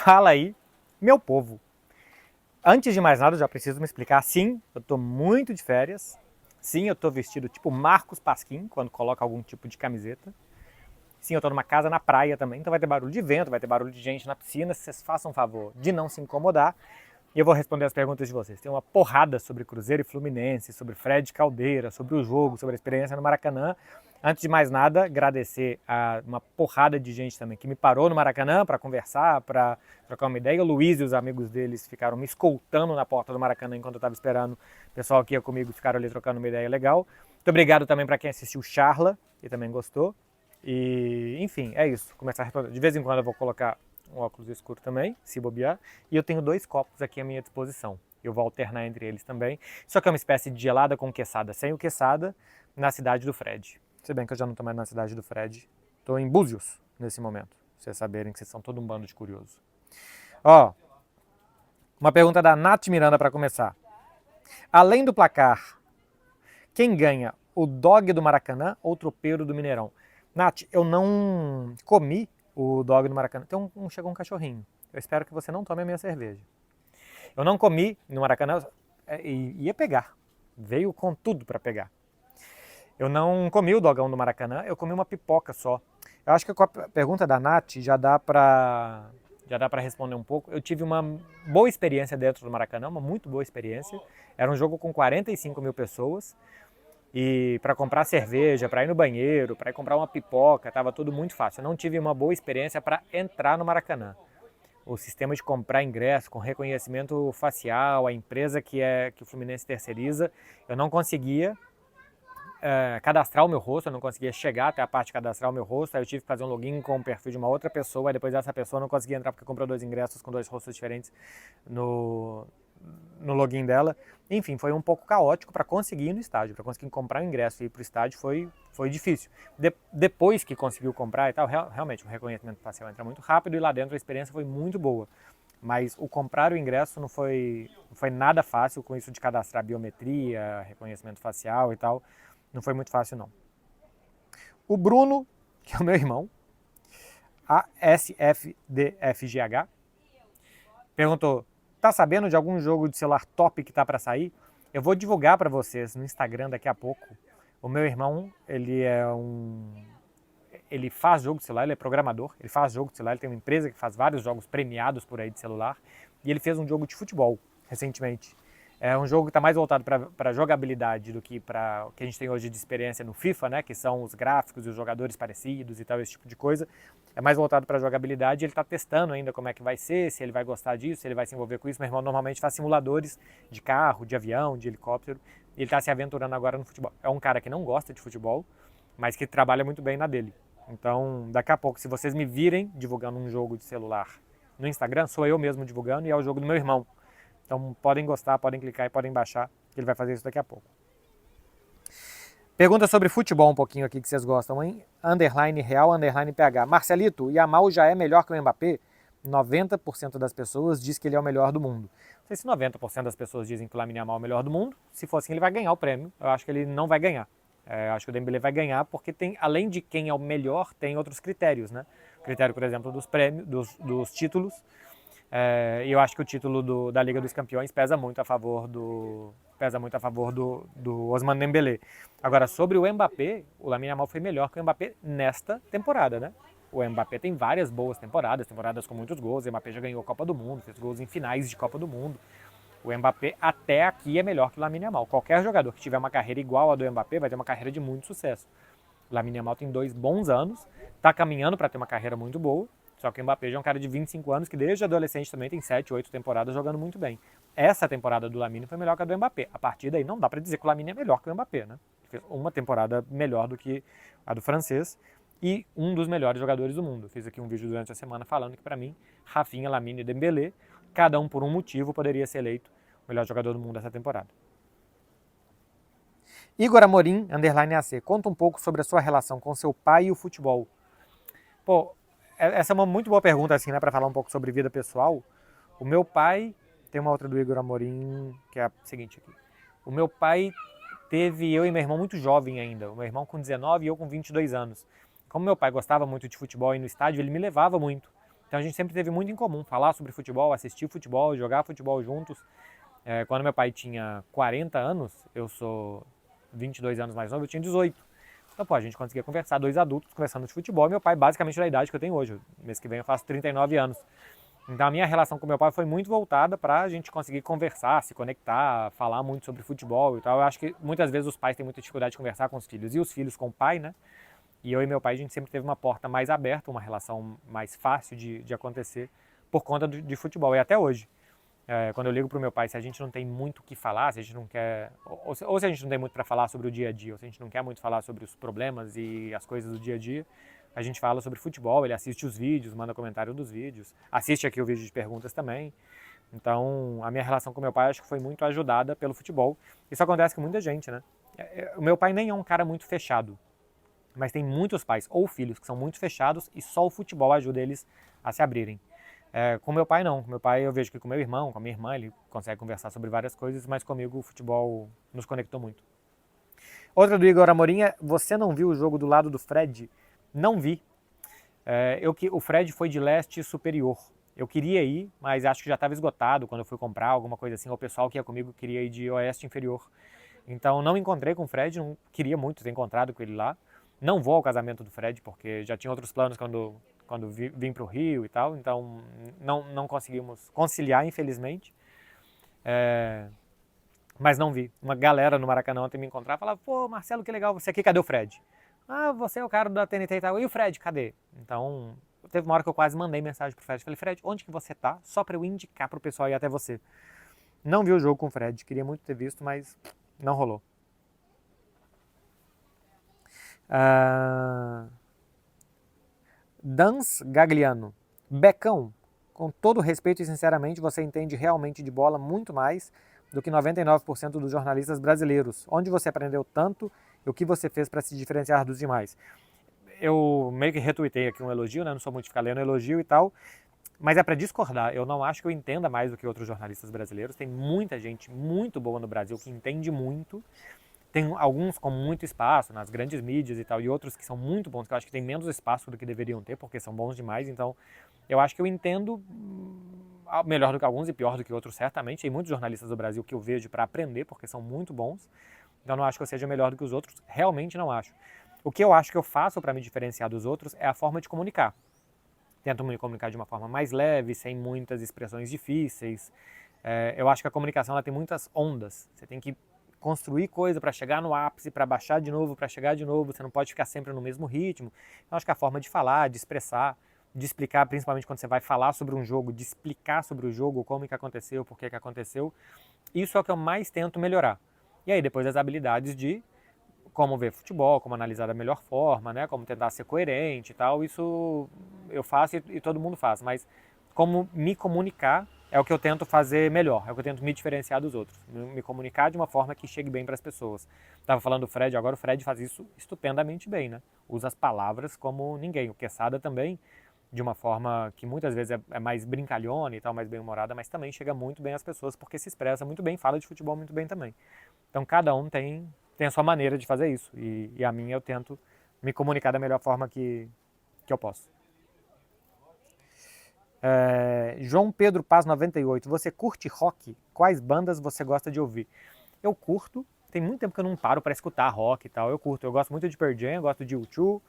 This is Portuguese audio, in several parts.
Fala aí, meu povo. Antes de mais nada, eu já preciso me explicar. Sim, eu tô muito de férias. Sim, eu tô vestido tipo Marcos Pasquim, quando coloca algum tipo de camiseta. Sim, eu tô numa casa na praia também, então vai ter barulho de vento, vai ter barulho de gente na piscina. Vocês façam um favor de não se incomodar. E eu vou responder as perguntas de vocês. Tem uma porrada sobre Cruzeiro e Fluminense, sobre Fred Caldeira, sobre o jogo, sobre a experiência no Maracanã. Antes de mais nada, agradecer a uma porrada de gente também que me parou no Maracanã para conversar, para trocar uma ideia. O Luiz e os amigos deles ficaram me escoltando na porta do Maracanã enquanto eu estava esperando. O pessoal que ia comigo ficaram ali trocando uma ideia legal. Muito obrigado também para quem assistiu Charla e também gostou. E, enfim, é isso. Começar a responder. De vez em quando eu vou colocar um óculos escuro também, se bobear. E eu tenho 2 copos aqui à minha disposição. Eu vou alternar entre eles também. Só que é uma espécie de gelada com quesada, sem o quesada, na cidade do Fred. Se bem que eu já não estou mais na cidade do Fred. Estou em Búzios nesse momento. Pra vocês saberem que vocês são todo um bando de curiosos. Ó, uma pergunta da Nath Miranda para começar. Além do placar, quem ganha? O dog do Maracanã ou o tropeiro do Mineirão? Nath, eu não comi o dog do Maracanã. Chegou um cachorrinho. Eu espero que você não tome a minha cerveja. Eu não comi no Maracanã e ia pegar. Veio com tudo para pegar. Eu não comi o dogão do Maracanã, eu comi uma pipoca só. Eu acho que com a pergunta da Nath já dá para responder um pouco. Eu tive uma boa experiência dentro do Maracanã, uma muito boa experiência. Era um jogo com 45 mil pessoas. E para comprar cerveja, para ir no banheiro, para ir comprar uma pipoca, estava tudo muito fácil. Eu não tive uma boa experiência para entrar no Maracanã. O sistema de comprar ingresso com reconhecimento facial, a empresa que o Fluminense terceiriza, eu não conseguia cadastrar o meu rosto, eu não conseguia chegar até a parte de cadastrar o meu rosto, aí eu tive que fazer um login com o perfil de uma outra pessoa, e depois dessa pessoa eu não conseguia entrar porque comprou 2 ingressos com 2 rostos diferentes no login dela. Enfim, foi um pouco caótico para conseguir ir no estádio, para conseguir comprar o ingresso e ir para o estádio foi difícil. Depois que conseguiu comprar e tal, realmente o reconhecimento facial entra muito rápido e lá dentro a experiência foi muito boa. Mas o comprar o ingresso não foi nada fácil com isso de cadastrar biometria, reconhecimento facial e tal. Não foi muito fácil, não. O Bruno, que é o meu irmão, ASFDFGH, perguntou: tá sabendo de algum jogo de celular top que tá para sair? Eu vou divulgar para vocês no Instagram daqui a pouco. O meu irmão, ele faz jogo de celular, ele é programador, ele faz jogo de celular, ele tem uma empresa que faz vários jogos premiados por aí de celular, e ele fez um jogo de futebol recentemente. É um jogo que está mais voltado para jogabilidade do que para o que a gente tem hoje de experiência no FIFA, né? Que são os gráficos e os jogadores parecidos e tal, esse tipo de coisa. É mais voltado para jogabilidade e ele está testando ainda como é que vai ser, se ele vai gostar disso, se ele vai se envolver com isso. Meu irmão normalmente faz simuladores de carro, de avião, de helicóptero. E ele está se aventurando agora no futebol. É um cara que não gosta de futebol, mas que trabalha muito bem na dele. Então, daqui a pouco, se vocês me virem divulgando um jogo de celular no Instagram, sou eu mesmo divulgando e é o jogo do meu irmão. Então podem gostar, podem clicar e podem baixar, que ele vai fazer isso daqui a pouco. Pergunta sobre futebol um pouquinho aqui que vocês gostam, hein? Underline real, underline PH. Marcelito, o Yamal já é melhor que o Mbappé? 90% das pessoas diz que ele é o melhor do mundo. Não sei se 90% das pessoas dizem que o Lamine Yamal é o melhor do mundo. Se for assim, ele vai ganhar o prêmio. Eu acho que ele não vai ganhar. Eu acho que o Dembélé vai ganhar porque tem, além de quem é o melhor, tem outros critérios, né? O critério, por exemplo, dos prêmios, dos títulos. E eu acho que o título da Liga dos Campeões pesa muito a favor do Ousmane Dembélé. Agora, sobre o Mbappé, o Lamine Yamal foi melhor que o Mbappé nesta temporada, né? O Mbappé tem várias boas temporadas com muitos gols. O Mbappé já ganhou a Copa do Mundo, fez gols em finais de Copa do Mundo. O Mbappé até aqui é melhor que o Lamine Yamal. Qualquer jogador que tiver uma carreira igual a do Mbappé vai ter uma carreira de muito sucesso. O Lamine Yamal tem 2 bons anos, está caminhando para ter uma carreira muito boa. Só que o Mbappé já é um cara de 25 anos que desde adolescente também tem 7, 8 temporadas jogando muito bem. Essa temporada do Lamine foi melhor que a do Mbappé. A partir daí não dá para dizer que o Lamine é melhor que o Mbappé, né? Ele fez uma temporada melhor do que a do francês e um dos melhores jogadores do mundo. Fiz aqui um vídeo durante a semana falando que para mim, Rafinha, Lamine e Dembélé, cada um por um motivo poderia ser eleito o melhor jogador do mundo dessa temporada. Igor Amorim, underline AC, conta um pouco sobre a sua relação com seu pai e o futebol. Pô, essa é uma muito boa pergunta, assim, né, para falar um pouco sobre vida pessoal. O meu pai, tem uma outra do Igor Amorim, que é a seguinte aqui. O meu pai teve eu e meu irmão muito jovem ainda, o meu irmão com 19 e eu com 22 anos. Como meu pai gostava muito de futebol e no estádio, ele me levava muito. Então a gente sempre teve muito em comum falar sobre futebol, assistir futebol, jogar futebol juntos. Quando meu pai tinha 40 anos, eu sou 22 anos mais novo, eu tinha 18. Então, pô, a gente conseguia conversar, dois adultos conversando de futebol, e meu pai basicamente da idade que eu tenho hoje. Mês que vem eu faço 39 anos. Então a minha relação com meu pai foi muito voltada para a gente conseguir conversar, se conectar, falar muito sobre futebol e tal. Eu acho que muitas vezes os pais têm muita dificuldade de conversar com os filhos e os filhos com o pai, né? E eu e meu pai, a gente sempre teve uma porta mais aberta, uma relação mais fácil de acontecer por conta de futebol. E até hoje, quando eu ligo pro meu pai, se a gente não tem muito o que falar, se a gente não quer, ou se a gente não tem muito para falar sobre o dia a dia, ou se a gente não quer muito falar sobre os problemas e as coisas do dia a dia, a gente fala sobre futebol, ele assiste os vídeos, manda comentário dos vídeos, assiste aqui o vídeo de perguntas também. Então, a minha relação com meu pai acho que foi muito ajudada pelo futebol. Isso acontece com muita gente, né? O meu pai nem é um cara muito fechado, mas tem muitos pais ou filhos que são muito fechados e só o futebol ajuda eles a se abrirem. Com meu pai não, com meu pai eu vejo que com meu irmão, com a minha irmã, ele consegue conversar sobre várias coisas, mas comigo o futebol nos conectou muito. Outra do Igor Amorim é, você não viu o jogo do lado do Fred? Não vi. O Fred foi de leste superior. Eu queria ir, mas acho que já estava esgotado quando eu fui comprar, alguma coisa assim. O pessoal que ia comigo queria ir de oeste inferior. Então não encontrei com o Fred, não queria muito ter encontrado com ele lá. Não vou ao casamento do Fred, porque já tinha outros planos quando vim para o Rio e tal. Então não conseguimos conciliar, infelizmente. Mas não vi. Uma galera no Maracanã ontem me encontrar e falava, pô, Marcelo, que legal você aqui, cadê o Fred? Ah, você é o cara da TNT e tal. E o Fred, cadê? Então, teve uma hora que eu quase mandei mensagem pro Fred. Falei, Fred, onde que você tá? Só pra eu indicar pro pessoal ir até você. Não vi o jogo com o Fred. Queria muito ter visto, mas não rolou. Dans Gagliano. Becão, com todo respeito e sinceramente, você entende realmente de bola muito mais do que 99% dos jornalistas brasileiros. Onde você aprendeu tanto e o que você fez para se diferenciar dos demais? Eu meio que retuitei aqui um elogio, né? Não sou muito de ficar lendo elogio e tal, mas é para discordar. Eu não acho que eu entenda mais do que outros jornalistas brasileiros. Tem muita gente muito boa no Brasil que entende muito. Tem alguns com muito espaço nas grandes mídias e tal, e outros que são muito bons, que eu acho que tem menos espaço do que deveriam ter, porque são bons demais. Então, eu acho que eu entendo melhor do que alguns e pior do que outros, certamente. Tem muitos jornalistas do Brasil que eu vejo para aprender, porque são muito bons. Então, não acho que eu seja melhor do que os outros. Realmente não acho. O que eu acho que eu faço para me diferenciar dos outros é a forma de comunicar. Tento me comunicar de uma forma mais leve, sem muitas expressões difíceis. Eu acho que a comunicação ela tem muitas ondas. Você tem que construir coisa para chegar no ápice, para baixar de novo, para chegar de novo. Você não pode ficar sempre no mesmo ritmo. Eu acho que a forma de falar, de expressar, de explicar, principalmente quando você vai falar sobre um jogo, de explicar sobre o jogo, como que aconteceu, por que que aconteceu, isso é o que eu mais tento melhorar. E aí depois as habilidades de como ver futebol, como analisar da melhor forma, né? Como tentar ser coerente e tal, isso eu faço e todo mundo faz, mas como me comunicar é o que eu tento fazer melhor, é o que eu tento me diferenciar dos outros, me comunicar de uma forma que chegue bem para as pessoas. Estava falando do Fred, agora o Fred faz isso estupendamente bem, né? Usa as palavras como ninguém, o Quesada também, de uma forma que muitas vezes é mais brincalhona e tal, mais bem-humorada, mas também chega muito bem às pessoas porque se expressa muito bem, fala de futebol muito bem também. Então cada um tem a sua maneira de fazer isso. E a minha eu tento me comunicar da melhor forma que eu posso. João Pedro Paz 98. Você curte rock? Quais bandas você gosta de ouvir? Eu curto. Tem muito tempo que eu não paro para escutar rock e tal. Eu curto. Eu gosto muito de Pearl Jam, eu gosto de U2.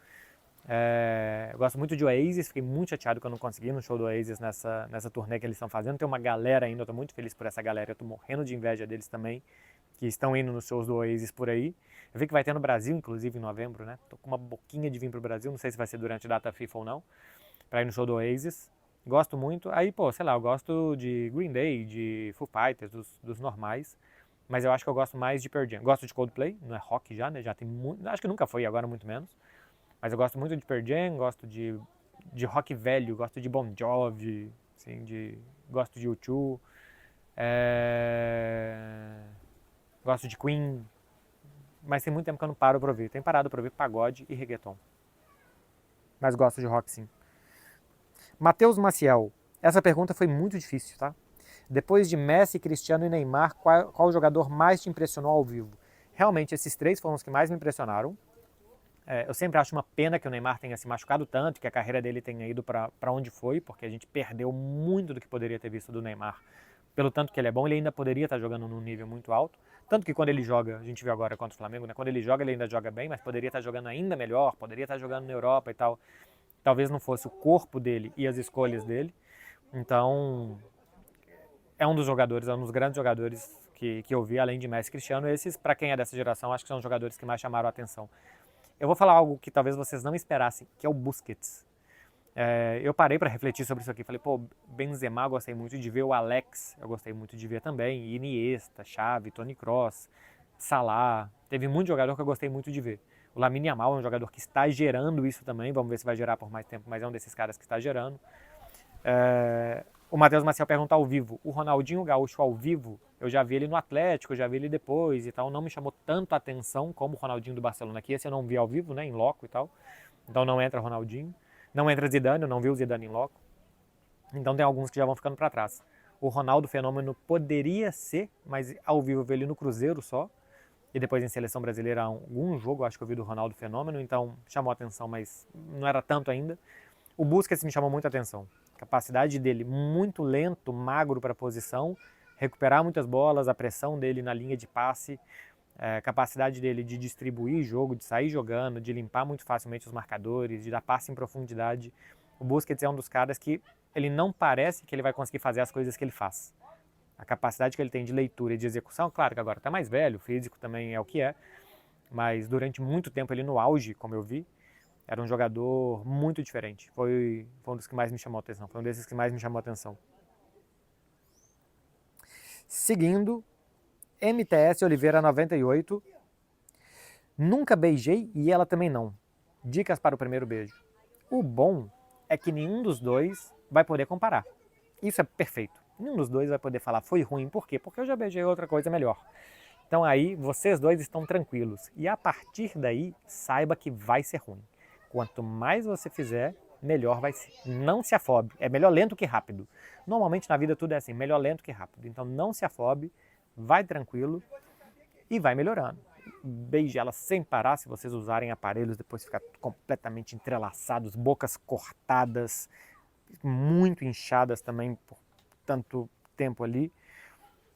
Eu gosto muito de Oasis. Fiquei muito chateado que eu não consegui no show do Oasis nessa turnê que eles estão fazendo. Tem uma galera ainda. Eu tô muito feliz por essa galera. Eu tô morrendo de inveja deles também, que estão indo nos shows do Oasis por aí. Eu vi que vai ter no Brasil, inclusive, em novembro, né? Tô com uma boquinha de vir pro Brasil, não sei se vai ser durante a data FIFA ou não, pra ir no show do Oasis. Gosto muito. Aí, pô, sei lá, eu gosto de Green Day, de Foo Fighters, dos normais, mas eu acho que eu gosto mais de Pearl Jam. Gosto de Coldplay, não é rock já, né? Já tem muito, acho que nunca foi, agora muito menos. Mas eu gosto muito de Pearl Jam, gosto de rock velho, gosto de Bon Jovi, assim, gosto de U2. Gosto de Queen, mas tem muito tempo que eu não paro pra ouvir. Tenho parado pra ouvir pagode e reggaeton. Mas gosto de rock sim. Matheus Maciel. Essa pergunta foi muito difícil, tá? Depois de Messi, Cristiano e Neymar, qual jogador mais te impressionou ao vivo? Realmente, esses três foram os que mais me impressionaram. Eu sempre acho uma pena que o Neymar tenha se machucado tanto, que a carreira dele tenha ido para onde foi, porque a gente perdeu muito do que poderia ter visto do Neymar. Pelo tanto que ele é bom, ele ainda poderia estar jogando num nível muito alto. Tanto que quando ele joga, a gente viu agora contra o Flamengo, né? Quando ele joga, ele ainda joga bem, mas poderia estar jogando ainda melhor, poderia estar jogando na Europa e tal. Talvez não fosse o corpo dele e as escolhas dele. Então, é um dos jogadores, é um dos grandes jogadores que eu vi, além de Messi e Cristiano. Esses, para quem é dessa geração, acho que são os jogadores que mais chamaram a atenção. Eu vou falar algo que talvez vocês não esperassem, que é o Busquets. Eu parei para refletir sobre isso aqui. Falei, pô, Benzema eu gostei muito de ver, o Alex eu gostei muito de ver também, Iniesta, Xavi, Toni Kroos, Salah. Teve muito jogador que eu gostei muito de ver. O Lamine Yamal é um jogador que está gerando isso também. Vamos ver se vai gerar por mais tempo, mas é um desses caras que está gerando. O Matheus Maciel pergunta ao vivo. O Ronaldinho Gaúcho ao vivo, eu já vi ele no Atlético, eu já vi ele depois e tal. Não me chamou tanto a atenção como o Ronaldinho do Barcelona aqui. Esse eu não vi ao vivo, né, em loco e tal. Então não entra Ronaldinho. Não entra Zidane, eu não vi o Zidane em loco. Então tem alguns que já vão ficando para trás. O Ronaldo Fenômeno poderia ser, mas ao vivo eu vi ele no Cruzeiro só. E depois em seleção brasileira, algum jogo acho que eu vi do Ronaldo Fenômeno, então chamou a atenção, mas não era tanto ainda. O Busquets me chamou muita atenção. A capacidade dele muito lento, magro para a posição, recuperar muitas bolas, a pressão dele na linha de passe, a capacidade dele de distribuir jogo, de sair jogando, de limpar muito facilmente os marcadores, de dar passe em profundidade. O Busquets é um dos caras que ele não parece que ele vai conseguir fazer as coisas que ele faz. A capacidade que ele tem de leitura e de execução, claro que agora está mais velho, o físico também é o que é, mas durante muito tempo ele no auge, como eu vi, era um jogador muito diferente. Foi um dos que mais me chamou a atenção, foi um desses que mais me chamou a atenção. Seguindo, MTS Oliveira 98. Nunca beijei e ela também não. Dicas para o primeiro beijo. O bom é que nenhum dos dois vai poder comparar. Isso é perfeito. Nenhum dos dois vai poder falar foi ruim. Por quê? Porque eu já beijei outra coisa melhor. Então aí vocês dois estão tranquilos. E a partir daí, saiba que vai ser ruim. Quanto mais você fizer, melhor vai ser. Não se afobe. É melhor lento que rápido. Normalmente na vida tudo é assim, melhor lento que rápido. Então não se afobe, vai tranquilo e vai melhorando. Beije ela sem parar, se vocês usarem aparelhos, depois ficar completamente entrelaçados, bocas cortadas, muito inchadas também por tanto tempo ali,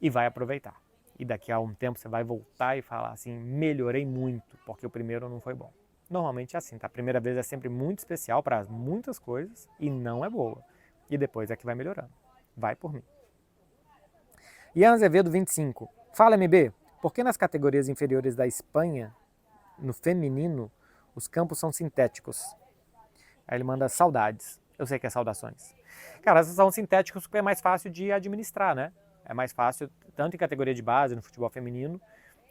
e vai aproveitar. E daqui a um tempo você vai voltar e falar assim, melhorei muito, porque o primeiro não foi bom. Normalmente é assim, tá? A primeira vez é sempre muito especial para muitas coisas e não é boa. E depois é que vai melhorando. Vai por mim. Ian Azevedo 25. Fala, MB. Por que nas categorias inferiores da Espanha, no feminino, os campos são sintéticos? Aí ele manda saudades. Eu sei que é saudações. Cara, esses são sintéticos porque é mais fácil de administrar, né? É mais fácil, tanto em categoria de base, no futebol feminino,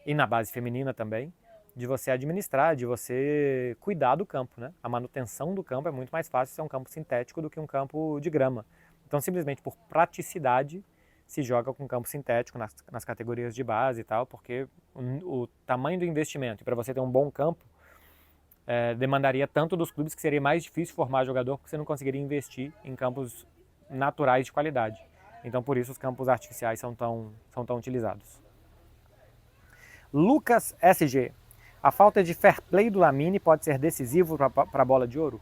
e na base feminina também, de você administrar, de você cuidar do campo, né? A manutenção do campo é muito mais fácil ser um campo sintético do que um campo de grama. Então, simplesmente por praticidade, se joga com campo sintético nas categorias de base e tal, porque o tamanho do investimento, e para você ter um bom campo, demandaria tanto dos clubes que seria mais difícil formar jogador, porque você não conseguiria investir em campos naturais de qualidade. Então, por isso, os campos artificiais são tão utilizados. Lucas SG. A falta de fair play do Lamine pode ser decisivo para a bola de ouro?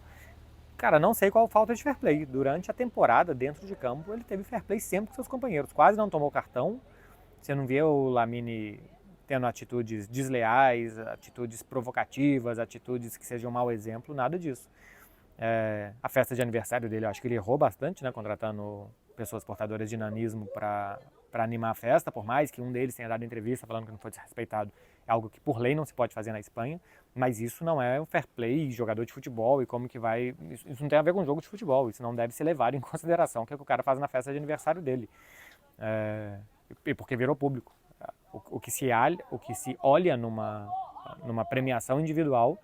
Cara, não sei qual falta de fair play. Durante a temporada, dentro de campo, ele teve fair play sempre com seus companheiros. Quase não tomou cartão. Você não vê o Lamine tendo atitudes desleais, atitudes provocativas, atitudes que sejam um mau exemplo, nada disso. A festa de aniversário dele, eu acho que ele errou bastante, né, contratando pessoas portadoras de nanismo para animar a festa, por mais que um deles tenha dado entrevista falando que não foi desrespeitado. É algo que por lei não se pode fazer na Espanha, mas isso não é um fair play, jogador de futebol e como que vai... Isso não tem a ver com jogo de futebol, isso não deve ser levado em consideração o que o cara faz na festa de aniversário dele. E porque virou público. O que se olha numa premiação individual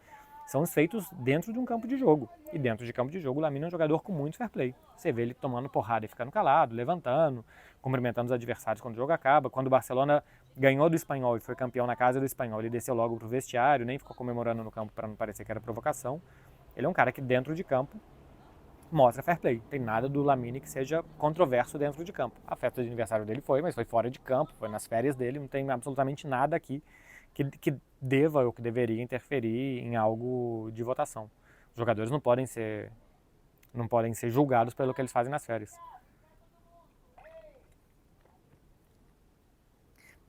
são os feitos dentro de um campo de jogo. E dentro de campo de jogo, o Lamine é um jogador com muito fair play. Você vê ele tomando porrada e ficando calado, levantando, cumprimentando os adversários quando o jogo acaba. Quando o Barcelona ganhou do Espanhol e foi campeão na casa do Espanhol, ele desceu logo pro vestiário, nem ficou comemorando no campo para não parecer que era provocação. Ele é um cara que dentro de campo mostra fair play. Tem nada do Lamine que seja controverso dentro de campo. A festa de aniversário dele foi, mas foi fora de campo, foi nas férias dele, não tem absolutamente nada aqui que deva ou que deveria interferir em algo de votação. Os jogadores não podem ser julgados pelo que eles fazem nas férias.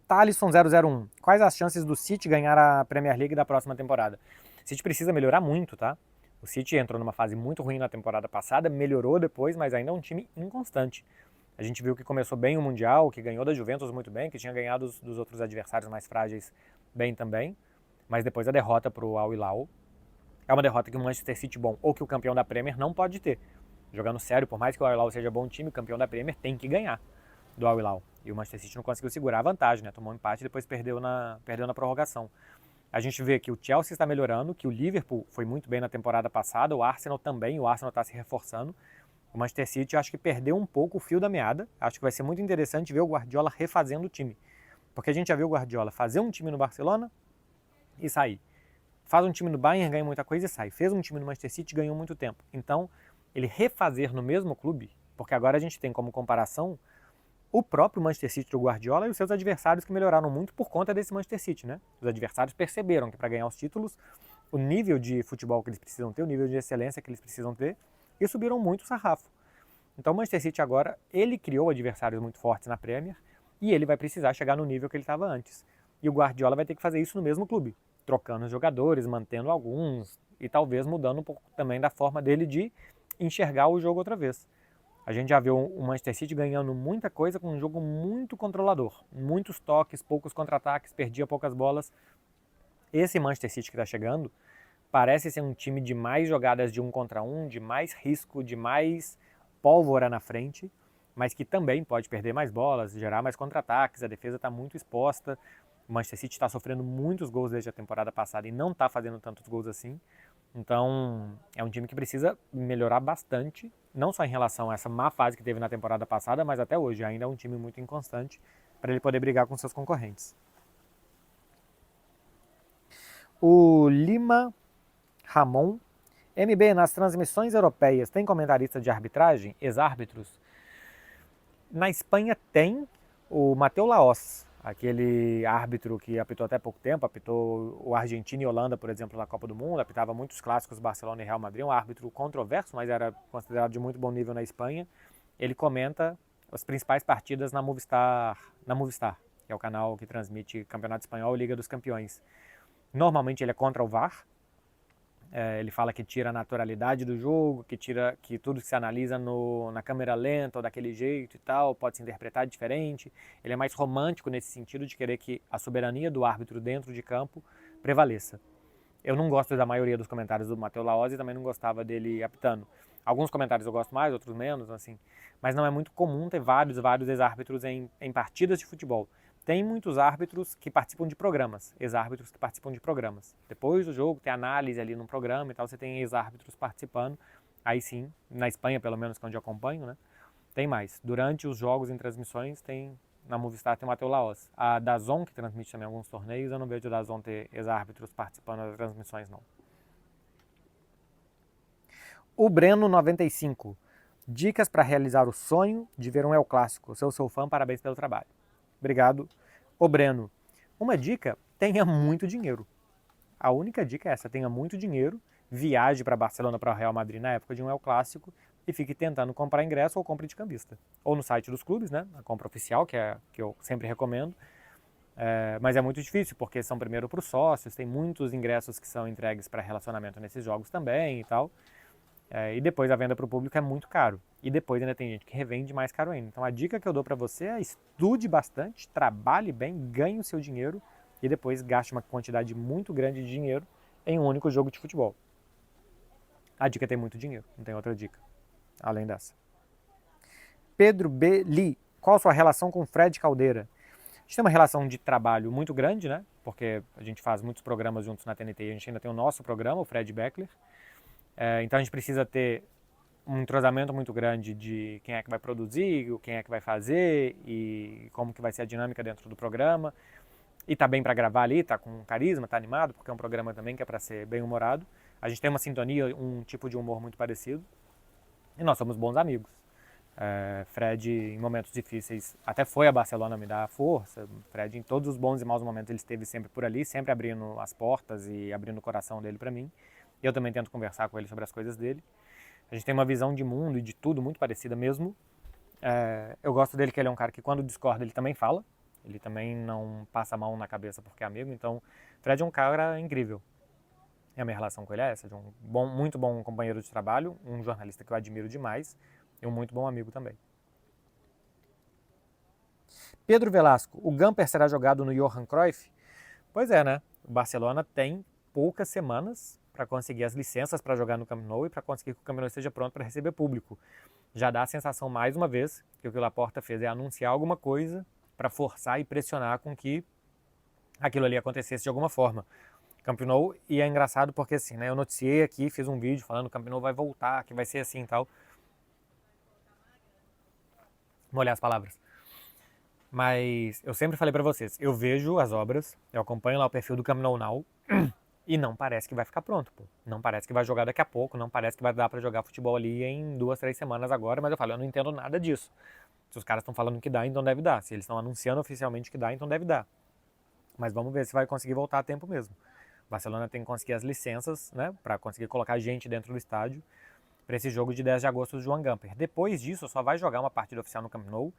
Thalisson001. Quais as chances do City ganhar a Premier League da próxima temporada? O City precisa melhorar muito, tá? O City entrou numa fase muito ruim na temporada passada, melhorou depois, mas ainda é um time inconstante. A gente viu que começou bem o Mundial, que ganhou da Juventus muito bem, que tinha ganhado dos outros adversários mais frágeis bem também, mas depois a derrota para o Al Hilal é uma derrota que o Manchester City bom ou que o campeão da Premier não pode ter. Jogando sério, por mais que o Al Hilal seja bom time, o campeão da Premier tem que ganhar do Al Hilal. E o Manchester City não conseguiu segurar a vantagem, né? Tomou um empate e depois perdeu na prorrogação. A gente vê que o Chelsea está melhorando, que o Liverpool foi muito bem na temporada passada, o Arsenal também, o Arsenal está se reforçando. O Manchester City acho que perdeu um pouco o fio da meada. Acho que vai ser muito interessante ver o Guardiola refazendo o time. Porque a gente já viu o Guardiola fazer um time no Barcelona e sair. Faz um time no Bayern, ganha muita coisa e sai. Fez um time no Manchester City, ganhou muito tempo. Então, ele refazer no mesmo clube, porque agora a gente tem como comparação o próprio Manchester City do Guardiola e os seus adversários que melhoraram muito por conta desse Manchester City, né? Os adversários perceberam que para ganhar os títulos, o nível de futebol que eles precisam ter, o nível de excelência que eles precisam ter, e subiram muito o sarrafo. Então o Manchester City agora, ele criou adversários muito fortes na Premier e ele vai precisar chegar no nível que ele estava antes. E o Guardiola vai ter que fazer isso no mesmo clube, trocando os jogadores, mantendo alguns e talvez mudando um pouco também da forma dele de enxergar o jogo outra vez. A gente já viu o Manchester City ganhando muita coisa com um jogo muito controlador. Muitos toques, poucos contra-ataques, perdia poucas bolas. Esse Manchester City que está chegando parece ser um time de mais jogadas de 1 contra 1, de mais risco, de mais pólvora na frente, mas que também pode perder mais bolas, gerar mais contra-ataques, a defesa está muito exposta. O Manchester City está sofrendo muitos gols desde a temporada passada e não está fazendo tantos gols assim. Então, é um time que precisa melhorar bastante, não só em relação a essa má fase que teve na temporada passada, mas até hoje. Ainda é um time muito inconstante para ele poder brigar com seus concorrentes. O Lima Ramon. MB, nas transmissões europeias, tem comentarista de arbitragem, ex-árbitros? Na Espanha tem o Mateu Laoz, aquele árbitro que apitou até pouco tempo, apitou o Argentina e Holanda, por exemplo, na Copa do Mundo, apitava muitos clássicos, Barcelona e Real Madrid, um árbitro controverso, mas era considerado de muito bom nível na Espanha. Ele comenta as principais partidas na Movistar, que é o canal que transmite Campeonato Espanhol e Liga dos Campeões. Normalmente ele é contra o VAR, ele fala que tira a naturalidade do jogo, que tudo que se analisa na câmera lenta ou daquele jeito e tal pode se interpretar diferente. Ele é mais romântico nesse sentido de querer que a soberania do árbitro dentro de campo prevaleça. Eu não gosto da maioria dos comentários do Mateu Laoz e também não gostava dele apitando. Alguns comentários eu gosto mais, outros menos, assim. Mas não é muito comum ter vários ex-árbitros em partidas de futebol. Tem muitos árbitros que participam de programas, ex-árbitros que participam de programas. Depois do jogo, tem análise ali num programa e tal, você tem ex-árbitros participando. Aí sim, na Espanha pelo menos, que é onde eu acompanho, né? Tem mais. Durante os jogos em transmissões, na Movistar tem o Mateu Laoz. A DAZN, que transmite também alguns torneios, eu não vejo a DAZN ter ex-árbitros participando das transmissões, não. O Breno 95. Dicas para realizar o sonho de ver um El Clássico. Eu sou fã, parabéns pelo trabalho. Obrigado. Ô Breno, uma dica, tenha muito dinheiro. A única dica é essa, tenha muito dinheiro, viaje para Barcelona, para o Real Madrid na época de um El Clássico e fique tentando comprar ingresso ou compre de cambista. Ou no site dos clubes, né, a compra oficial, que eu sempre recomendo. Mas é muito difícil, porque são primeiro para os sócios, tem muitos ingressos que são entregues para relacionamento nesses jogos também e tal. E depois a venda para o público é muito caro. E depois ainda tem gente que revende mais caro ainda. Então a dica que eu dou para você é estude bastante, trabalhe bem, ganhe o seu dinheiro e depois gaste uma quantidade muito grande de dinheiro em um único jogo de futebol. A dica é ter muito dinheiro, não tem outra dica além dessa. Pedro B. Lee, qual a sua relação com Fred Caldeira? A gente tem uma relação de trabalho muito grande, né? Porque a gente faz muitos programas juntos na TNT e a gente ainda tem o nosso programa, o Fred Beckler. Então a gente precisa ter um entrosamento muito grande de quem é que vai produzir, quem é que vai fazer e como que vai ser a dinâmica dentro do programa. E tá bem para gravar ali, tá com carisma, tá animado, porque é um programa também que é para ser bem humorado. A gente tem uma sintonia, um tipo de humor muito parecido. E nós somos bons amigos. Fred, em momentos difíceis, até foi a Barcelona me dar força. Fred, em todos os bons e maus momentos, ele esteve sempre por ali, sempre abrindo as portas e abrindo o coração dele para mim. E eu também tento conversar com ele sobre as coisas dele. A gente tem uma visão de mundo e de tudo muito parecida mesmo. Eu gosto dele que ele é um cara que quando discorda ele também fala. Ele também não passa a mão na cabeça porque é amigo. Então, Fred é um cara incrível. E a minha relação com ele é essa, de um muito bom companheiro de trabalho, um jornalista que eu admiro demais e um muito bom amigo também. Pedro Velasco, o Gamper será jogado no Johan Cruyff? Pois é, né? O Barcelona tem poucas semanas para conseguir as licenças para jogar no Camp Nou e para conseguir que o Camp Nou esteja pronto para receber público. Já dá a sensação, mais uma vez, que o Laporta fez é anunciar alguma coisa para forçar e pressionar com que aquilo ali acontecesse de alguma forma. Camp Nou, e é engraçado porque assim, né, eu noticiei aqui, fiz um vídeo falando que o Camp Nou vai voltar, que vai ser assim e tal. Vou olhar as palavras. Mas eu sempre falei pra vocês, eu vejo as obras, eu acompanho lá o perfil do Camp Nou Now e não parece que vai ficar pronto, pô. Não parece que vai jogar daqui a pouco, não parece que vai dar pra jogar futebol ali em 2, 3 semanas agora, mas eu falo, eu não entendo nada disso. Se os caras estão falando que dá, então deve dar. Se eles estão anunciando oficialmente que dá, então deve dar. Mas vamos ver se vai conseguir voltar a tempo mesmo. O Barcelona tem que conseguir as licenças, né, para conseguir colocar gente dentro do estádio para esse jogo de 10 de agosto do Joan Gamper. Depois disso, só vai jogar uma partida oficial no Camp Nou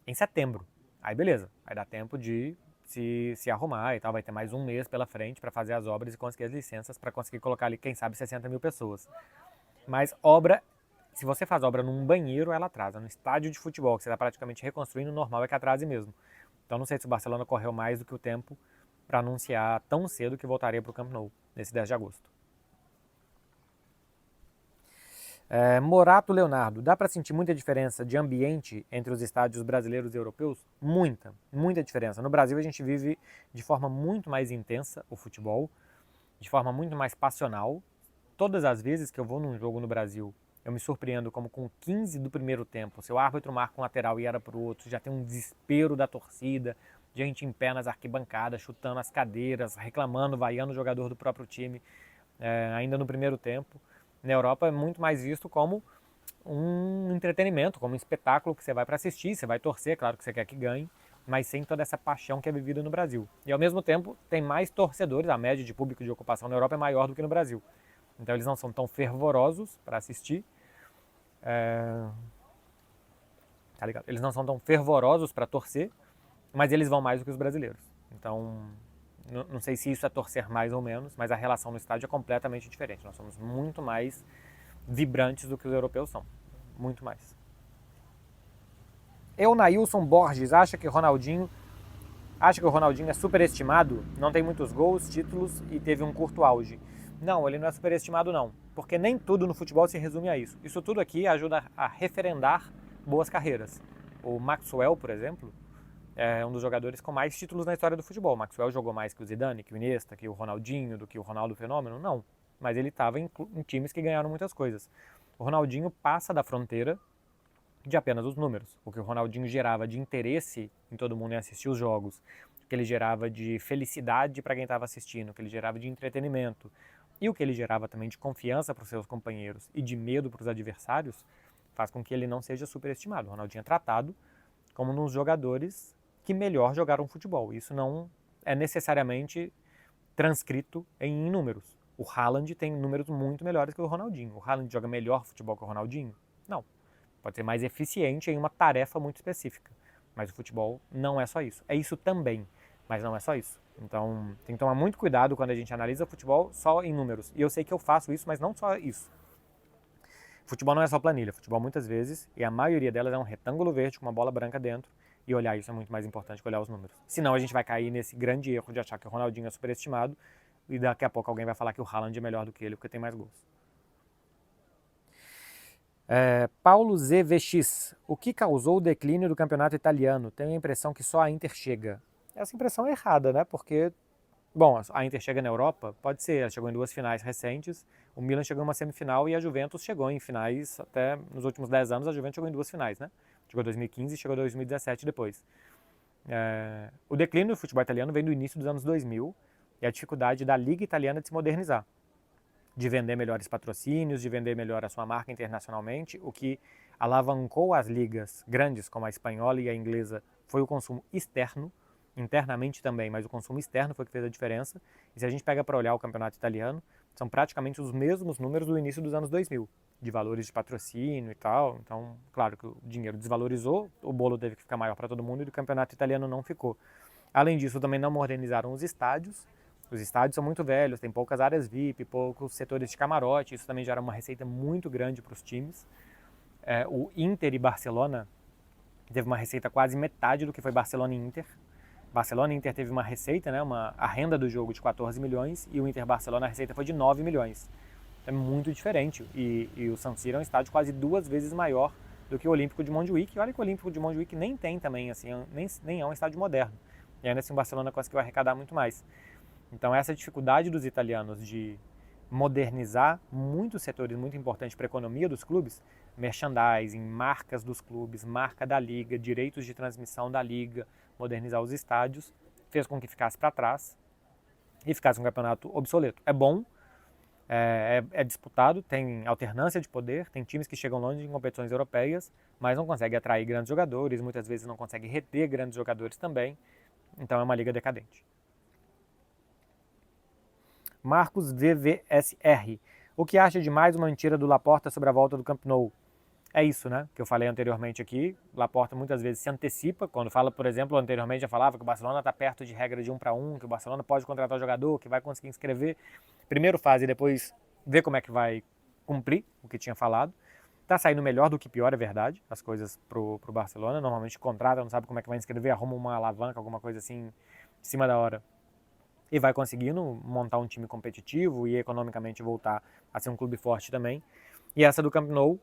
em setembro. Aí beleza, vai dar tempo de se arrumar e tal, vai ter mais um mês pela frente para fazer as obras e conseguir as licenças para conseguir colocar ali, quem sabe, 60 mil pessoas. Mas obra, se você faz obra num banheiro, ela atrasa. No estádio de futebol, que você está praticamente reconstruindo, o normal é que atrase mesmo. Então não sei se o Barcelona correu mais do que o tempo para anunciar tão cedo que voltaria para o Camp Nou, nesse 10 de agosto. Morato Leonardo, dá para sentir muita diferença de ambiente entre os estádios brasileiros e europeus? Muita, muita diferença. No Brasil a gente vive de forma muito mais intensa o futebol, de forma muito mais passional. Todas as vezes que eu vou num jogo no Brasil, eu me surpreendo como com 15 do primeiro tempo, se o árbitro marca um lateral e era para o outro, já tem um desespero da torcida, gente em pé nas arquibancadas, chutando as cadeiras, reclamando, vaiando o jogador do próprio time, ainda no primeiro tempo. Na Europa é muito mais visto como um entretenimento, como um espetáculo que você vai para assistir, você vai torcer, claro que você quer que ganhe, mas sem toda essa paixão que é vivida no Brasil. E ao mesmo tempo tem mais torcedores, a média de público de ocupação na Europa é maior do que no Brasil. Então eles não são tão fervorosos para assistir, tá ligado? Eles não são tão fervorosos para torcer, mas eles vão mais do que os brasileiros. Então não sei se isso é torcer mais ou menos, mas a relação no estádio é completamente diferente. Nós somos muito mais vibrantes do que os europeus são. Muito mais. Nailson Borges acha que o Ronaldinho é superestimado? Não tem muitos gols, títulos e teve um curto auge. Não, ele não é superestimado não, porque nem tudo no futebol se resume a isso. Isso tudo aqui ajuda a referendar boas carreiras. O Maxwell, por exemplo, é um dos jogadores com mais títulos na história do futebol. O Maxwell jogou mais que o Zidane, que o Iniesta, que o Ronaldinho, do que o Ronaldo Fenômeno? Não. Mas ele estava em times que ganharam muitas coisas. O Ronaldinho passa da fronteira de apenas os números. O que o Ronaldinho gerava de interesse em todo mundo em assistir os jogos, o que ele gerava de felicidade para quem estava assistindo, o que ele gerava de entretenimento e o que ele gerava também de confiança para os seus companheiros e de medo para os adversários, faz com que ele não seja superestimado. O Ronaldinho é tratado como um dos jogadores que melhor jogaram futebol. Isso não é necessariamente transcrito em números. O Haaland tem números muito melhores que o Ronaldinho. O Haaland joga melhor futebol que o Ronaldinho? Não. Pode ser mais eficiente em uma tarefa muito específica. Mas o futebol não é só isso. É isso também, mas não é só isso. Então tem que tomar muito cuidado quando a gente analisa futebol só em números. E eu sei que eu faço isso, mas não só isso. Futebol não é só planilha. Futebol muitas vezes, e a maioria delas é um retângulo verde com uma bola branca dentro, e olhar isso é muito mais importante que olhar os números. Senão a gente vai cair nesse grande erro de achar que o Ronaldinho é superestimado e daqui a pouco alguém vai falar que o Haaland é melhor do que ele porque tem mais gols. Paulo ZVX. O que causou o declínio do campeonato italiano? Tenho a impressão que só a Inter chega. Essa impressão é errada, né? Porque, bom, a Inter chega na Europa, pode ser, ela chegou em 2 finais recentes, o Milan chegou em uma semifinal e a Juventus chegou em finais, até nos últimos 10 anos a Juventus chegou em 2 finais, né? Chegou em 2015 e chegou em 2017 depois. O declínio do futebol italiano vem do início dos anos 2000 e a dificuldade da Liga Italiana de se modernizar, de vender melhores patrocínios, de vender melhor a sua marca internacionalmente, o que alavancou as ligas grandes, como a espanhola e a inglesa, foi o consumo externo, internamente também, mas o consumo externo foi o que fez a diferença. E se a gente pega para olhar o campeonato italiano, são praticamente os mesmos números do início dos anos 2000, de valores de patrocínio e tal. Então, claro que o dinheiro desvalorizou, o bolo teve que ficar maior para todo mundo e o campeonato italiano não ficou. Além disso, também não modernizaram os estádios. Os estádios são muito velhos, tem poucas áreas VIP, poucos setores de camarote, isso também gera uma receita muito grande para os times. O Inter e Barcelona teve uma receita quase metade do que foi Barcelona e Inter. Barcelona e Inter teve uma receita, né, a renda do jogo de 14 milhões e o Inter-Barcelona a receita foi de 9 milhões. É muito diferente e o San Siro é um estádio quase 2 vezes maior do que o Olímpico de Montjuic. E olha que o Olímpico de Montjuic nem tem também, assim, nem é um estádio moderno. E ainda assim o Barcelona conseguiu arrecadar muito mais. Então essa dificuldade dos italianos de modernizar muitos setores muito importantes para a economia dos clubes, merchandising, marcas dos clubes, marca da liga, direitos de transmissão da liga, modernizar os estádios, fez com que ficasse para trás e ficasse um campeonato obsoleto. É bom, é disputado, tem alternância de poder, tem times que chegam longe em competições europeias, mas não consegue atrair grandes jogadores, muitas vezes não consegue reter grandes jogadores também, então é uma liga decadente. Marcos VVSR. O que acha de mais uma mentira do Laporta sobre a volta do Camp Nou? É isso, né? Que eu falei anteriormente aqui. Laporta muitas vezes se antecipa. Quando fala, por exemplo, anteriormente já falava que o Barcelona está perto de regra de 1 para 1, que o Barcelona pode contratar o jogador, que vai conseguir inscrever. Primeiro faz e depois vê como é que vai cumprir o que tinha falado. Tá saindo melhor do que pior, é verdade, as coisas pro Barcelona. Normalmente contrata, não sabe como é que vai inscrever, arruma uma alavanca, alguma coisa assim em cima da hora. E vai conseguindo montar um time competitivo e economicamente voltar a ser um clube forte também. E essa do Camp Nou,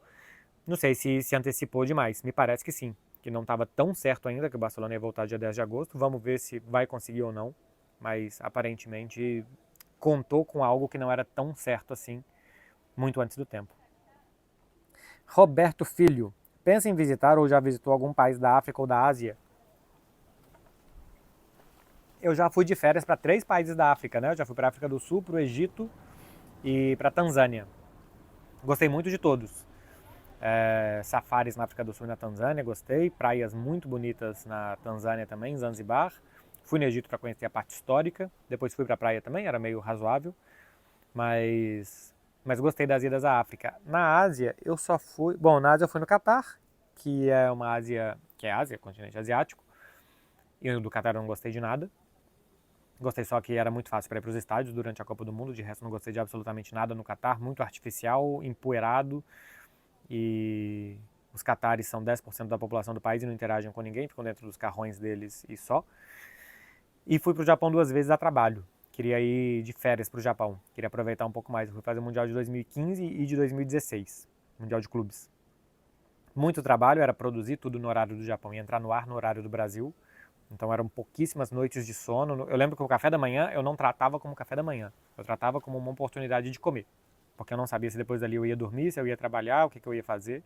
não sei se antecipou demais. Me parece que sim, que não estava tão certo ainda que o Barcelona ia voltar dia 10 de agosto. Vamos ver se vai conseguir ou não. Mas aparentemente contou com algo que não era tão certo assim, muito antes do tempo. Roberto Filho, pensa em visitar ou já visitou algum país da África ou da Ásia? Eu já fui de férias para 3 países da África, né? Eu já fui para a África do Sul, para o Egito e para a Tanzânia. Gostei muito de todos. Safaris na África do Sul e na Tanzânia, gostei. Praias muito bonitas na Tanzânia também, Zanzibar. Fui no Egito para conhecer a parte histórica. Depois fui para a praia também, era meio razoável. Mas gostei das idas à África. Na Ásia, eu só fui... Bom, na Ásia eu fui no Catar, que é uma Ásia... que é Ásia, continente asiático. E do Catar eu não gostei de nada. Gostei só que era muito fácil para ir para os estádios durante a Copa do Mundo, de resto não gostei de absolutamente nada no Catar, muito artificial, empoeirado e os catares são 10% da população do país e não interagem com ninguém, ficam dentro dos carrões deles e só. E fui para o Japão 2 vezes a trabalho, queria ir de férias para o Japão, queria aproveitar um pouco mais, fui fazer o Mundial de 2015 e de 2016, Mundial de Clubes. Muito trabalho, era produzir tudo no horário do Japão e entrar no ar no horário do Brasil. Então eram pouquíssimas noites de sono. Eu lembro que o café da manhã eu não tratava como café da manhã. Eu tratava como uma oportunidade de comer. Porque eu não sabia se depois dali eu ia dormir, se eu ia trabalhar, o que eu ia fazer.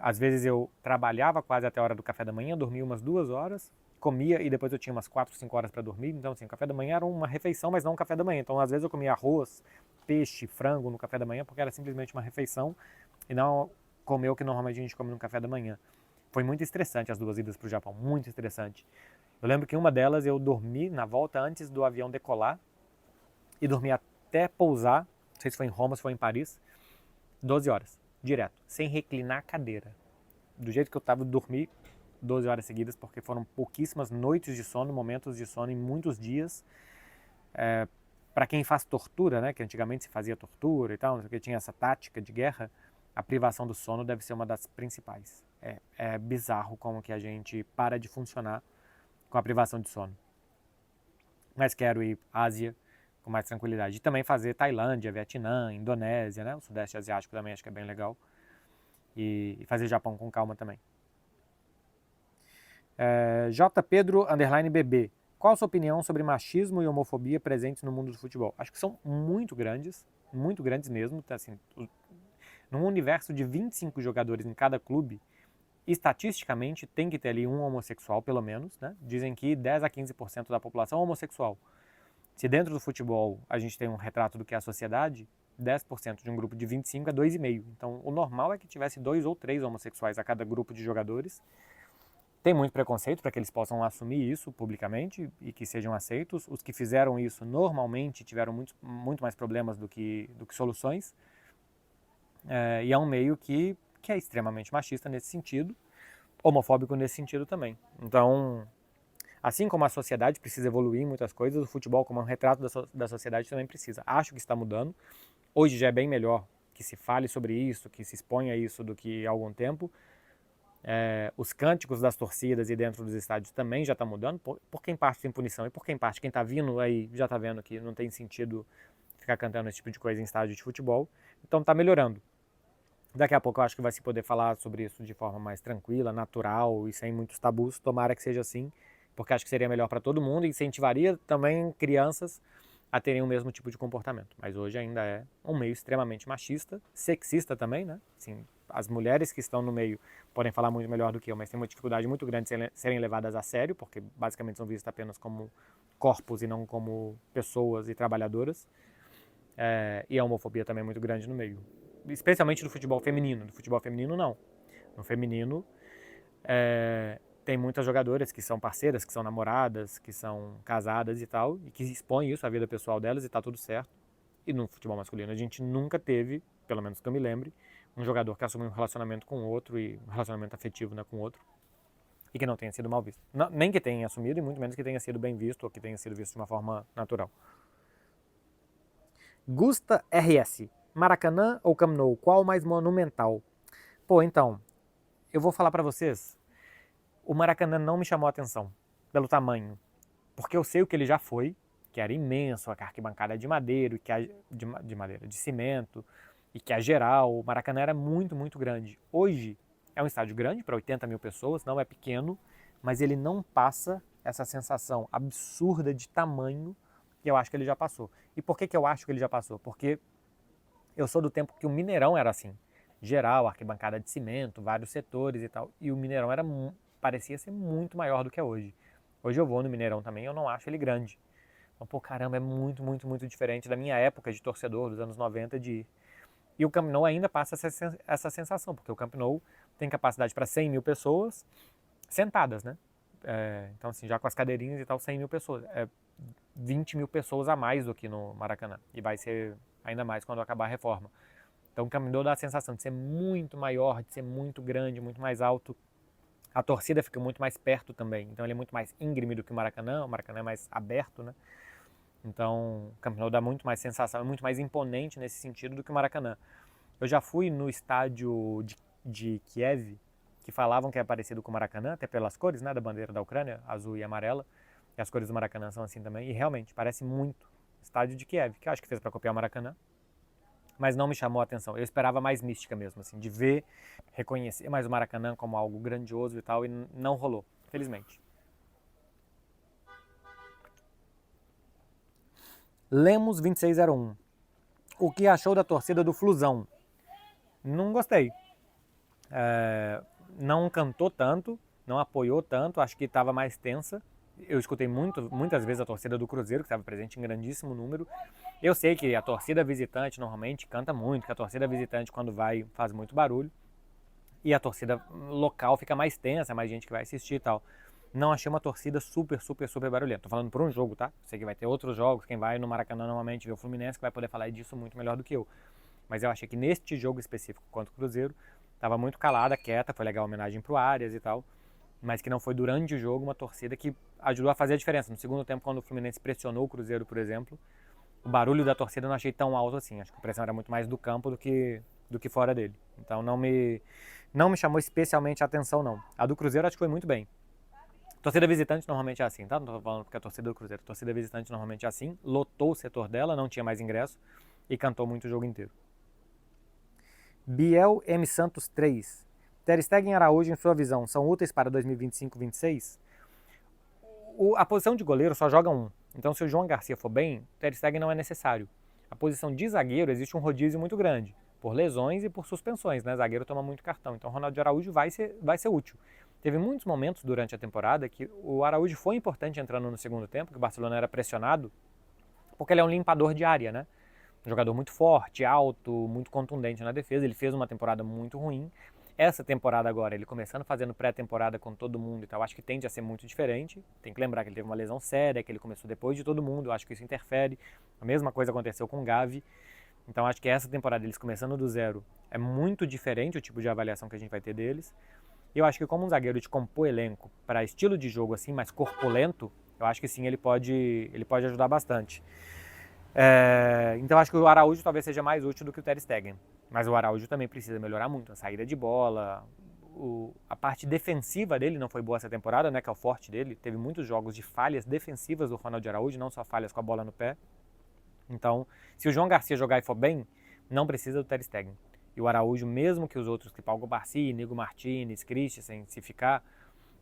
Às vezes eu trabalhava quase até a hora do café da manhã, dormia umas 2 horas, comia e depois eu tinha umas 4, 5 horas para dormir. Então assim, o café da manhã era uma refeição, mas não um café da manhã. Então às vezes eu comia arroz, peixe, frango no café da manhã, porque era simplesmente uma refeição e não comer o que normalmente a gente come no café da manhã. Foi muito estressante as 2 idas para o Japão, muito estressante. Eu lembro que uma delas eu dormi na volta antes do avião decolar e dormi até pousar, não sei se foi em Roma, se foi em Paris, 12 horas, direto, sem reclinar a cadeira. Do jeito que eu estava, dormi 12 horas seguidas, porque foram pouquíssimas noites de sono, momentos de sono em muitos dias. Para quem faz tortura, né, que antigamente se fazia tortura e tal, porque tinha essa tática de guerra, a privação do sono deve ser uma das principais. É bizarro como que a gente para de funcionar com a privação de sono. Mas quero ir à Ásia com mais tranquilidade. E também fazer Tailândia, Vietnã, Indonésia, né? O Sudeste Asiático também acho que é bem legal. E fazer Japão com calma também. J. Pedro _BB. Qual a sua opinião sobre machismo e homofobia presentes no mundo do futebol? Acho que são muito grandes mesmo. Tá, assim, num universo de 25 jogadores em cada clube, estatisticamente tem que ter ali um homossexual, pelo menos, né? Dizem que 10 a 15% da população é homossexual. Se dentro do futebol a gente tem um retrato do que é a sociedade, 10% de um grupo de 25 é 2,5. Então, o normal é que tivesse 2 ou 3 homossexuais a cada grupo de jogadores. Tem muito preconceito para que eles possam assumir isso publicamente e que sejam aceitos. Os que fizeram isso normalmente tiveram muito mais problemas do que soluções. E é um meio que é extremamente machista nesse sentido, homofóbico nesse sentido também. Então, assim como a sociedade precisa evoluir em muitas coisas, o futebol, como é um retrato da sociedade, também precisa. Acho que está mudando. Hoje já é bem melhor que se fale sobre isso, que se exponha isso do que há algum tempo. Os cânticos das torcidas e dentro dos estádios também já está mudando, por quem parte tem punição e por quem parte, quem está vindo aí já está vendo que não tem sentido ficar cantando esse tipo de coisa em estádio de futebol. Então está melhorando. Daqui a pouco eu acho que vai se poder falar sobre isso de forma mais tranquila, natural e sem muitos tabus. Tomara que seja assim, porque acho que seria melhor para todo mundo e incentivaria também crianças a terem o mesmo tipo de comportamento. Mas hoje ainda é um meio extremamente machista, sexista também, né? Assim, as mulheres que estão no meio podem falar muito melhor do que eu, mas tem uma dificuldade muito grande de serem levadas a sério, porque basicamente são vistas apenas como corpos e não como pessoas e trabalhadoras. E a homofobia também é muito grande no meio. Especialmente do futebol feminino. Do futebol feminino, não. No feminino, tem muitas jogadoras que são parceiras, que são namoradas, que são casadas e tal, e que expõem isso à vida pessoal delas e tá tudo certo. E no futebol masculino a gente nunca teve, pelo menos que eu me lembre, um jogador que assumiu um relacionamento com outro, e um relacionamento afetivo, né, com outro, e que não tenha sido mal visto. Não, nem que tenha assumido, e muito menos que tenha sido bem visto, ou que tenha sido visto de uma forma natural. Gusta RS. Maracanã ou Camp Nou? Qual o mais monumental? Pô, então, eu vou falar pra vocês, o Maracanã não me chamou a atenção pelo tamanho, porque eu sei o que ele já foi, que era imenso, a arquibancada de madeira, de cimento, e que a geral, o Maracanã era muito, muito grande. Hoje é um estádio grande para 80 mil pessoas, não é pequeno, mas ele não passa essa sensação absurda de tamanho que eu acho que ele já passou. E por que eu acho que ele já passou? Porque eu sou do tempo que o Mineirão era assim, geral, arquibancada de cimento, vários setores e tal, e o Mineirão parecia ser muito maior do que é hoje. Hoje eu vou no Mineirão também e eu não acho ele grande. Então, pô, caramba, é muito, muito, muito diferente da minha época de torcedor, dos anos 90, de ir. E o Camp Nou ainda passa essa sensação, porque o Camp Nou tem capacidade para 100 mil pessoas sentadas, né? Então, assim, já com as cadeirinhas e tal, 100 mil pessoas. 20 mil pessoas a mais do que no Maracanã. E vai ser ainda mais quando acabar a reforma. Então, o Camp Nou dá a sensação de ser muito maior, de ser muito grande, muito mais alto. A torcida fica muito mais perto também. Então, ele é muito mais íngreme do que o Maracanã. O Maracanã é mais aberto, né? Então, o Camp Nou dá muito mais sensação, é muito mais imponente nesse sentido do que o Maracanã. Eu já fui no estádio de Kiev, que falavam que é parecido com o Maracanã, até pelas cores, né, da bandeira da Ucrânia, azul e amarela. E as cores do Maracanã são assim também. E realmente, parece muito o estádio de Kiev, que eu acho que fez para copiar o Maracanã. Mas não me chamou a atenção. Eu esperava mais mística mesmo, assim, de ver, reconhecer mais o Maracanã como algo grandioso e tal, e não rolou, felizmente. Lemos 2601. O que achou da torcida do Flusão? Não gostei. Não cantou tanto, não apoiou tanto, acho que estava mais tensa. Eu escutei muitas vezes a torcida do Cruzeiro, que estava presente em grandíssimo número. Eu sei que a torcida visitante normalmente canta muito, que a torcida visitante quando vai faz muito barulho. E a torcida local fica mais tensa, mais gente que vai assistir e tal. Não achei uma torcida super, super, super barulhenta. Tô falando por um jogo, tá? Sei que vai ter outros jogos, quem vai no Maracanã normalmente vê o Fluminense, que vai poder falar disso muito melhor do que eu. Mas eu achei que neste jogo específico contra o Cruzeiro, tava muito calada, quieta, foi legal a homenagem pro Arias e tal, mas que não foi durante o jogo uma torcida que ajudou a fazer a diferença. No segundo tempo, quando o Fluminense pressionou o Cruzeiro, por exemplo, o barulho da torcida eu não achei tão alto assim. Acho que a pressão era muito mais do campo do que fora dele. Então não me chamou especialmente a atenção, não. A do Cruzeiro acho que foi muito bem. Torcida visitante normalmente é assim, tá? Não tô falando porque é a torcida do Cruzeiro. Torcida visitante normalmente é assim. Lotou o setor dela, não tinha mais ingresso e cantou muito o jogo inteiro. Biel M. Santos 3. Ter Stegen e Araújo, em sua visão, são úteis para 2025-26? A posição de goleiro só joga um. Então, se o João Garcia for bem, Ter Stegen não é necessário. A posição de zagueiro existe um rodízio muito grande, por lesões e por suspensões, né? Zagueiro toma muito cartão. Então, o Ronaldo Araújo vai ser útil. Teve muitos momentos durante a temporada que o Araújo foi importante entrando no segundo tempo, que o Barcelona era pressionado, porque ele é um limpador de área, né? Um jogador muito forte, alto, muito contundente na defesa. Ele fez uma temporada muito ruim. Essa temporada agora, ele começando fazendo pré-temporada com todo mundo e tal, acho que tende a ser muito diferente. Tem que lembrar que ele teve uma lesão séria, que ele começou depois de todo mundo, acho que isso interfere. A mesma coisa aconteceu com o Gavi. Então acho que essa temporada, eles começando do zero, é muito diferente o tipo de avaliação que a gente vai ter deles. E eu acho que como um zagueiro de compor elenco para estilo de jogo assim, mais corpulento, eu acho que sim, ele pode ajudar bastante. Então acho que o Araújo talvez seja mais útil do que o Ter Stegen. Mas o Araújo também precisa melhorar muito. A saída de bola, a parte defensiva dele não foi boa essa temporada, né, que é o forte dele. Teve muitos jogos de falhas defensivas do Ronald Araújo, não só falhas com a bola no pé. Então, se o João Garcia jogar e for bem, não precisa do Ter Stegen. E o Araújo, mesmo que os outros, que Paulo Barci, Nigo Martinez, Christensen, se ficar,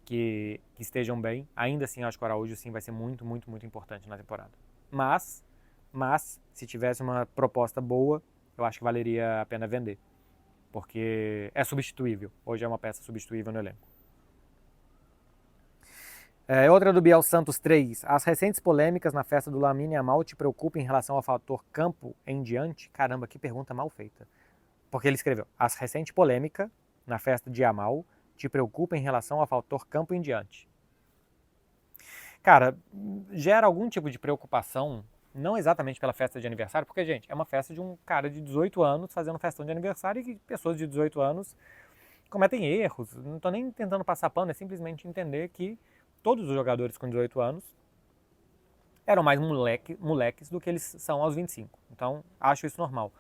que estejam bem, ainda assim acho que o Araújo sim vai ser muito, muito, muito importante na temporada. Mas, se tivesse uma proposta boa, eu acho que valeria a pena vender. Porque é substituível. Hoje é uma peça substituível no elenco. Outra do Biel Santos 3. As recentes polêmicas na festa do Lamine Yamal te preocupam em relação ao fator campo em diante? Caramba, que pergunta mal feita. Porque ele escreveu, as recentes polêmicas na festa de Yamal te preocupam em relação ao fator campo em diante. Cara, gera algum tipo de preocupação, não exatamente pela festa de aniversário, porque, gente, é uma festa de um cara de 18 anos fazendo festão de aniversário e que pessoas de 18 anos cometem erros. Não estou nem tentando passar pano, é simplesmente entender que todos os jogadores com 18 anos eram mais moleques do que eles são aos 25. Então, acho isso normal.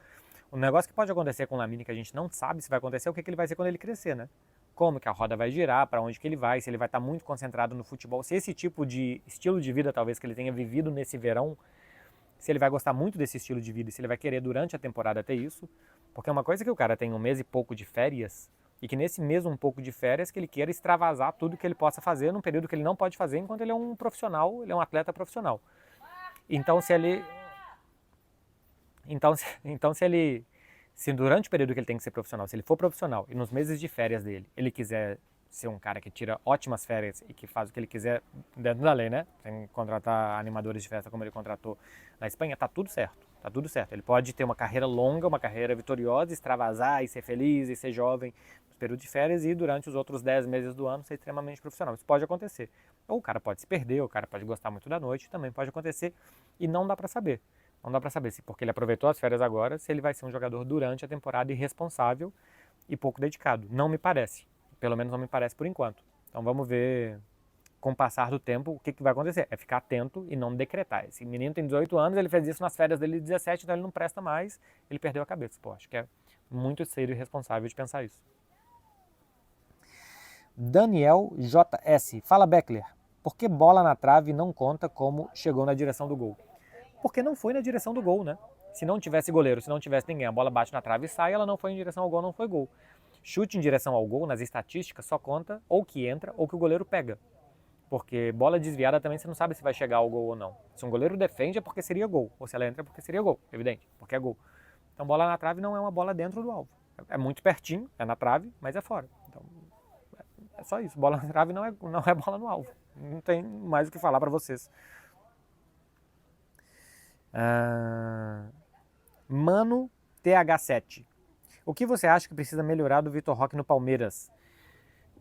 O negócio que pode acontecer com o Lamine, que a gente não sabe se vai acontecer, é o que ele vai ser quando ele crescer, né? Como que a roda vai girar, para onde que ele vai, se ele vai estar muito concentrado no futebol, se esse tipo de estilo de vida, talvez, que ele tenha vivido nesse verão, se ele vai gostar muito desse estilo de vida e se ele vai querer durante a temporada ter isso. Porque é uma coisa que o cara tem um mês e pouco de férias, e que nesse mês um pouco de férias que ele queira extravasar tudo que ele possa fazer num período que ele não pode fazer enquanto ele é um profissional, ele é um atleta profissional. Então se ele... Se durante o período que ele tem que ser profissional, se ele for profissional e nos meses de férias dele, ele quiser ser um cara que tira ótimas férias e que faz o que ele quiser dentro da lei, né? Sem contratar animadores de festa como ele contratou na Espanha, tá tudo certo. Tá tudo certo. Ele pode ter uma carreira longa, uma carreira vitoriosa, extravasar e ser feliz e ser jovem nos períodos de férias e durante os outros 10 meses do ano ser extremamente profissional. Isso pode acontecer. Ou o cara pode se perder, ou o cara pode gostar muito da noite, também pode acontecer e não dá para saber. Não dá para saber se porque ele aproveitou as férias agora, se ele vai ser um jogador durante a temporada irresponsável e pouco dedicado. Não me parece. Pelo menos não me parece por enquanto. Então vamos ver com o passar do tempo o que vai acontecer. É ficar atento e não decretar. Esse menino tem 18 anos, ele fez isso nas férias dele de 17, então ele não presta mais, ele perdeu a cabeça. Pô, acho que é muito sério e irresponsável de pensar isso. Daniel JS. Fala, Beckler. Por que bola na trave não conta como chegou na direção do gol? Porque não foi na direção do gol, né? Se não tivesse goleiro, se não tivesse ninguém, a bola bate na trave e sai, ela não foi em direção ao gol, não foi gol. Chute em direção ao gol, nas estatísticas, só conta ou que entra ou que o goleiro pega. Porque bola desviada também você não sabe se vai chegar ao gol ou não. Se um goleiro defende é porque seria gol, ou se ela entra é porque seria gol, evidente, porque é gol. Então bola na trave não é uma bola dentro do alvo. É muito pertinho, é na trave, mas é fora. Então é só isso, bola na trave não é bola no alvo. Não tem mais o que falar para vocês. Mano TH7. O que você acha que precisa melhorar do Vitor Roque no Palmeiras?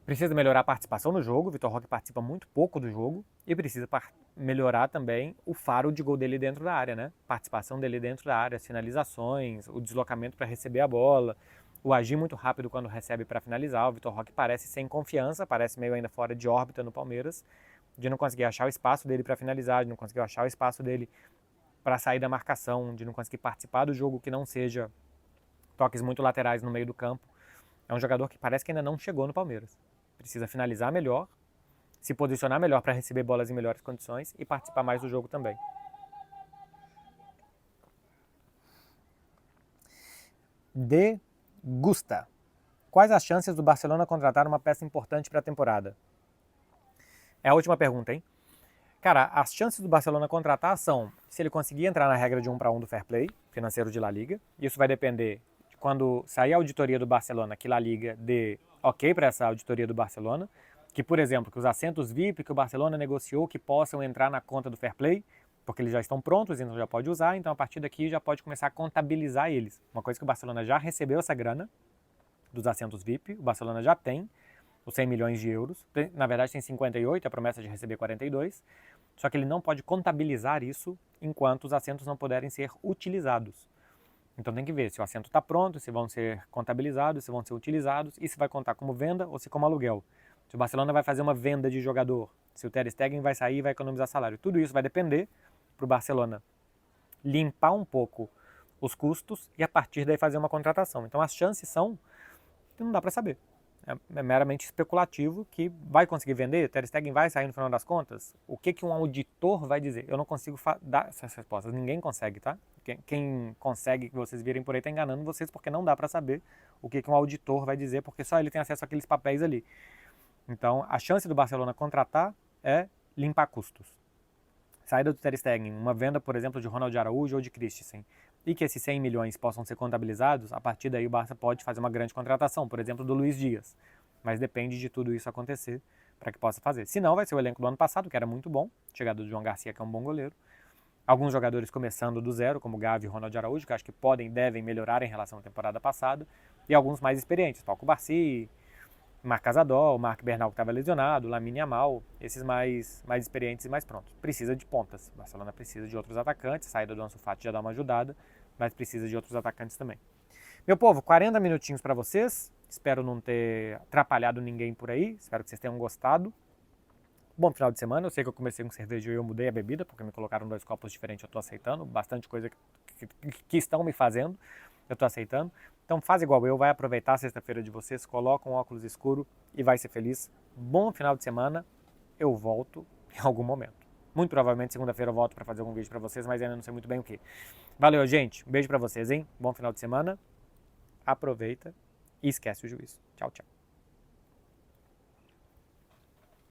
Precisa melhorar a participação no jogo, o Vitor Roque participa muito pouco do jogo, e precisa melhorar também o faro de gol dele dentro da área, né? Participação dele dentro da área, as finalizações, o deslocamento para receber a bola, o agir muito rápido quando recebe para finalizar. O Vitor Roque parece sem confiança, parece meio ainda fora de órbita no Palmeiras, de não conseguir achar o espaço dele para finalizar, de não conseguir achar o espaço dele para sair da marcação, de não conseguir participar do jogo que não seja toques muito laterais no meio do campo. É um jogador que parece que ainda não chegou no Palmeiras. Precisa finalizar melhor, se posicionar melhor para receber bolas em melhores condições e participar mais do jogo também. De Gusta. Quais as chances do Barcelona contratar uma peça importante para a temporada? É a última pergunta, hein? Cara, as chances do Barcelona contratar são se ele conseguir entrar na regra de 1-1 do fair play financeiro de La Liga. Isso vai depender de quando sair a auditoria do Barcelona, que La Liga dê ok para essa auditoria do Barcelona. Que, por exemplo, que os assentos VIP que o Barcelona negociou que possam entrar na conta do fair play. porque eles já estão prontos, então já pode usar, então a partir daqui já pode começar a contabilizar eles. Uma coisa que o Barcelona já recebeu essa grana dos assentos VIP, o Barcelona já tem os 100 milhões de euros, na verdade tem 58, a promessa de receber 42, só que ele não pode contabilizar isso enquanto os assentos não puderem ser utilizados. Então tem que ver se o assento está pronto, se vão ser contabilizados, se vão ser utilizados e se vai contar como venda ou se como aluguel. Se o Barcelona vai fazer uma venda de jogador, se o Ter Stegen vai sair e vai economizar salário. Tudo isso vai depender para o Barcelona limpar um pouco os custos e a partir daí fazer uma contratação. Então as chances são que não dá para saber. É meramente especulativo que vai conseguir vender, Ter Stegen vai sair no final das contas. O que um auditor vai dizer? Eu não consigo dar essas respostas, ninguém consegue, tá? Quem consegue que vocês virem por aí está enganando vocês porque não dá para saber o que um auditor vai dizer porque só ele tem acesso àqueles papéis ali. Então a chance do Barcelona contratar é limpar custos. Saída do Ter Stegen, uma venda, por exemplo, de Ronald Araújo ou de Christensen, e que esses 100 milhões possam ser contabilizados, a partir daí o Barça pode fazer uma grande contratação, por exemplo, do Luiz Dias. Mas depende de tudo isso acontecer para que possa fazer. Se não, vai ser o elenco do ano passado, que era muito bom, chegada do João Garcia, que é um bom goleiro. Alguns jogadores começando do zero, como Gavi e Ronald Araújo, que acho que podem e devem melhorar em relação à temporada passada, e alguns mais experientes, Paco Barsi, Marc Casador, Marc Bernal que estava lesionado, Lamine Yamal, esses mais experientes e mais prontos. Precisa de pontas. O Barcelona precisa de outros atacantes, a saída do Ansu Fati já dá uma ajudada, mas precisa de outros atacantes também. Meu povo, 40 minutinhos para vocês. Espero não ter atrapalhado ninguém por aí. Espero que vocês tenham gostado. Bom final de semana. Eu sei que eu comecei com cerveja e eu mudei a bebida, porque me colocaram 2 copos diferentes, eu estou aceitando. Bastante coisa que estão me fazendo, eu estou aceitando. Então faz igual eu, vai aproveitar a sexta-feira de vocês, coloca um óculos escuro e vai ser feliz. Bom final de semana, eu volto em algum momento. Muito provavelmente segunda-feira eu volto para fazer algum vídeo para vocês, mas ainda não sei muito bem o que. Valeu, gente. Um beijo para vocês, hein? Bom final de semana. Aproveita e esquece o juízo. Tchau, tchau.